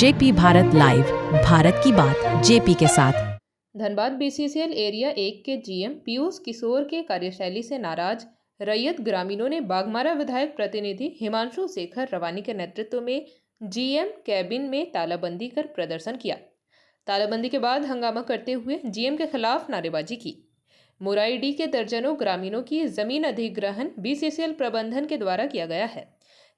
JP Bharat live, Bharat की बात JP के साथ। धनबाद बीसीसीएल एरिया 1 के जीएम पीयूष किशोर के कार्यशैली से नाराज रैयत ग्रामीणों ने बाघमारा विधायक प्रतिनिधि हिमांशु शेखर रवानी के नेतृत्व में जीएम कैबिन में तालाबंदी कर प्रदर्शन किया। तालाबंदी के बाद हंगामा करते हुए जीएम के खिलाफ नारेबाजी की। मुराईडी के दर्जनों ग्रामीणों की जमीन अधिग्रहण बीसीसीएल प्रबंधन के द्वारा किया गया है,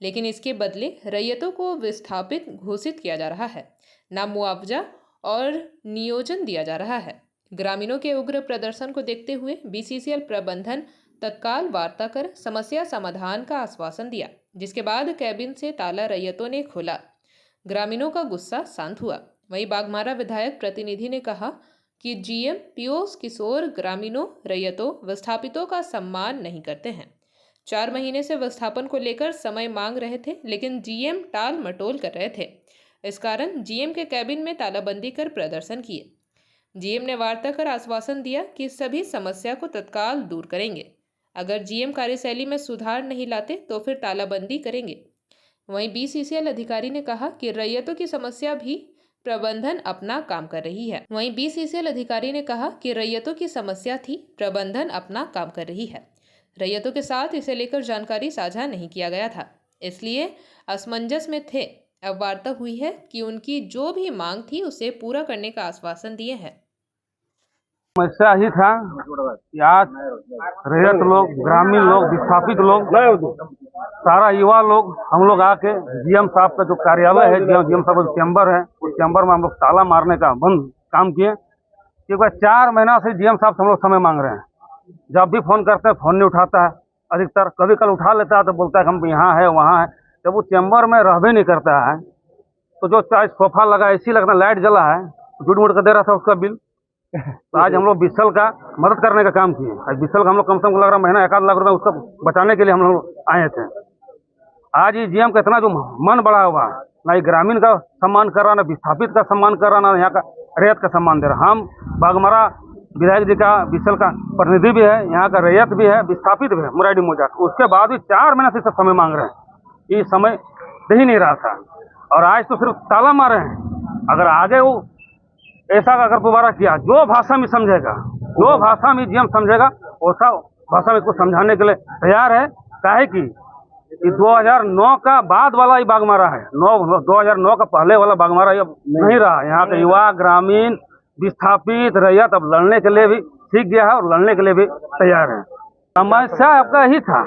लेकिन इसके बदले रैयतों को विस्थापित घोषित किया जा रहा है, ना मुआवजा और नियोजन दिया जा रहा है। ग्रामीणों के उग्र प्रदर्शन को देखते हुए बीसीसीएल प्रबंधन तत्काल वार्ता कर समस्या समाधान का आश्वासन दिया, जिसके बाद कैबिन से ताला रैयतों ने खोला। ग्रामीणों का गुस्सा शांत हुआ। वहीं बाघमारा विधायक प्रतिनिधि ने कहा कि जीएम पीयूष किशोर ग्रामीणों, रैयतों, विस्थापितों का सम्मान नहीं करते हैं। 4 महीने से विस्थापन को लेकर समय मांग रहे थे, लेकिन जीएम टाल मटोल कर रहे थे। इस कारण जीएम के कैबिन में तालाबंदी कर प्रदर्शन किए। जीएम ने वार्ता कर आश्वासन दिया कि सभी समस्या को तत्काल दूर करेंगे। अगर जीएम कार्यशैली में सुधार नहीं लाते तो फिर तालाबंदी करेंगे। वहीं बीसीसीएल अधिकारी ने कहा कि रैयतों की समस्या भी प्रबंधन अपना काम कर रही है। वहीं बीसीसीएल अधिकारी ने कहा कि रैयतों की समस्या थी, प्रबंधन अपना काम कर रही है। रैयतों के साथ इसे लेकर जानकारी साझा नहीं किया गया था, इसलिए असमंजस में थे। अब वार्ता हुई है कि उनकी जो भी मांग थी उसे पूरा करने का आश्वासन दिए हैं। समस्या ही था कि आज रैयत लोग, ग्रामीण लोग, विस्थापित लोग, सारा युवा लोग, हम लोग आके जीएम साहब का जो कार्यालय है, जीएम साहब का चैम्बर है, उस चैम्बर में हम लोग ताला मारने का बंद काम किए, क्योंकि 4 महीना से जीएम साहब से हम लोग समय मांग रहे हैं। जब भी फोन करते हैं फोन नहीं उठाता है, अधिकतर कभी कल उठा लेता है तो बोलता है हम यहाँ है वहाँ है। जब वो चैम्बर में रह भी नहीं करता है तो जो चाहे सोफा लगा, एसी लगना, लाइट जला है, झूठ मूठ कर दे रहा था उसका बिल। तो आज हम लोग बिसल का मदद करने का काम किए। आज बिसल का हम लोग कम से कम लग रहा महीना 1 आध लाख रुपए उसका बचाने के लिए हम लोग आए थे। आज ये जीएम का इतना जो मन बढ़ा हुआ, ना ये ग्रामीण का सम्मान कर रहा, ना विस्थापित का सम्मान कर रहा, ना यहाँ का रैयत का सम्मान दे रहा। हम बाघमारा विधायक जी का बिसल का प्रतिनिधि भी है, यहाँ का रैयत भी है, विस्थापित भी है, मुराईडी मौजा। उसके बाद भी 4 महीने से समय मांग रहे हैं। ये समय दे ही नहीं रहा था और आज तो सिर्फ ताला मारे हैं। अगर आगे वो ऐसा अगर दोबारा किया, जो भाषा में समझेगा, जो भाषा में जीएम समझेगा, वैसा भाषा में इसको समझाने के लिए तैयार है। काहे कि 2009 का बाद वाला ही बाघमारा है, 2009 का पहले वाला बाघमारा अब नहीं रहा। यहाँ के युवा, ग्रामीण, विस्थापित, रैयत अब लड़ने के लिए भी सीख गया है और लड़ने के लिए भी तैयार है। समस्या आपका ही था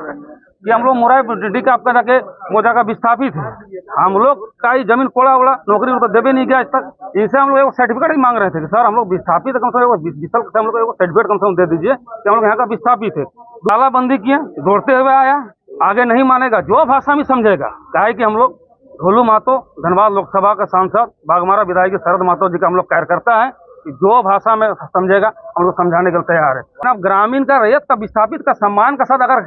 कि हम लोग मुराईडी का आपका जाके मोजा का विस्थापित है, हम लोग का ही जमीन कोड़ा उड़ा, नौकरी उनको देवे नहीं गया आज तक। इनसे हम लोग एक सर्टिफिकेट ही मांग रहे थे कि सर हम लोग विस्थापित है, कम से कम विशल से हम लोग एक सर्टिफिकेट कम से कम दे दीजिए कि हम लोग यहाँ का विस्थापित है। तालाबंदी किए, दौड़ते हुए आया, आगे नहीं मानेगा, जो भाषा में समझेगा। काहे कि हम लोग ढोलू महतो, धनबाद लोकसभा का सांसद, बाघमारा विधायक शरद महतो जी का हम लोग कार्यकर्ता है, जो भाषा में समझेगा हम लोग समझाने के लिए तैयार है। अब ग्रामीण का, रैयत का, विस्थापित का सम्मान का साथ अगर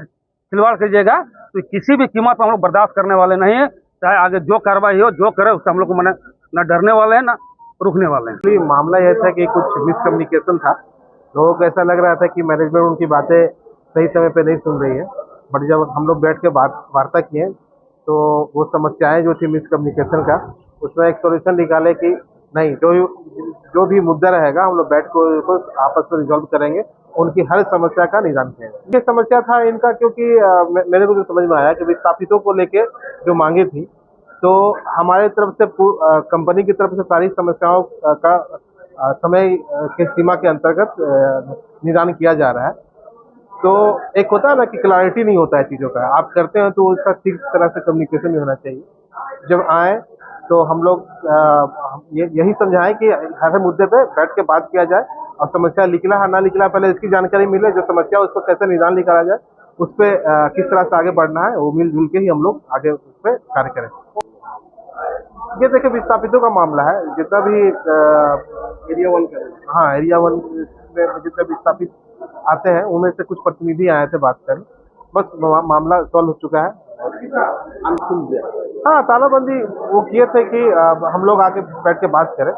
खिलवाड़ कीजिएगा तो किसी भी कीमत पर हम लोग बर्दाश्त करने वाले नहीं है। चाहे आगे जो कार्रवाई हो, जो करे, उससे हम लोग को मने न डरने वाले हैं, न रुकने वाले हैं। मामला यह था कि कुछ मिसकम्युनिकेशन था। लोगों को ऐसा लग रहा था कि मैनेजमेंट उनकी बातें सही समय पे नहीं सुन रही है, बट जब हम लोग बैठ के वार्ता किए तो वो समस्याएं जो थी मिसकम्युनिकेशन का, उसमें एक सोल्यूशन निकाले कि नहीं, जो भी मुद्दा रहेगा हम लोग बैठ को आपस में रिजॉल्व करेंगे, उनकी हर समस्या का निदान करेंगे। ये समस्या था इनका, क्योंकि मेरे को जो समझ में आया कि विस्थापितों को लेके जो मांगे थी, तो हमारे तरफ से कंपनी की तरफ से सारी समस्याओं का समय के सीमा के अंतर्गत निदान किया जा रहा है। तो एक होता है ना कि क्लैरिटी नहीं होता है चीज़ों का, आप करते हैं तो उसका ठीक तरह से कम्युनिकेशन भी होना चाहिए। जब आए तो हम लोग यही समझाएं कि हर मुद्दे पे बैठ के बात किया जाए और समस्या निकला है ना निकला, पहले इसकी जानकारी मिले, जो समस्या उसको कैसे निदान निकाला जाए, उस पर किस तरह से आगे बढ़ना है, वो मिलजुल के ही हम लोग आगे उस पर कार्य करें। ये देखिए, विस्थापितों का मामला है, जितना भी एरिया 1 का, हाँ, एरिया 1 में जितने विस्थापित आते हैं उनमें से कुछ प्रतिनिधि आए थे बात करने, बस मामला सॉल्व हो चुका है। हाँ, तालाबंदी वो किए थे कि हम लोग आके बैठ के बात करें,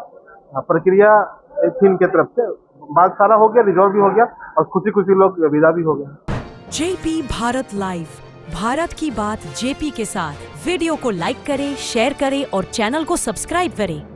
प्रक्रिया थी इनके तरफ से, बात सारा हो गया, रिजॉल्व भी हो गया और खुशी खुशी लोग विदा भी हो गए। जेपी भारत लाइव, भारत की बात जेपी के साथ वीडियो को लाइक करें, शेयर करें और चैनल को सब्सक्राइब करें।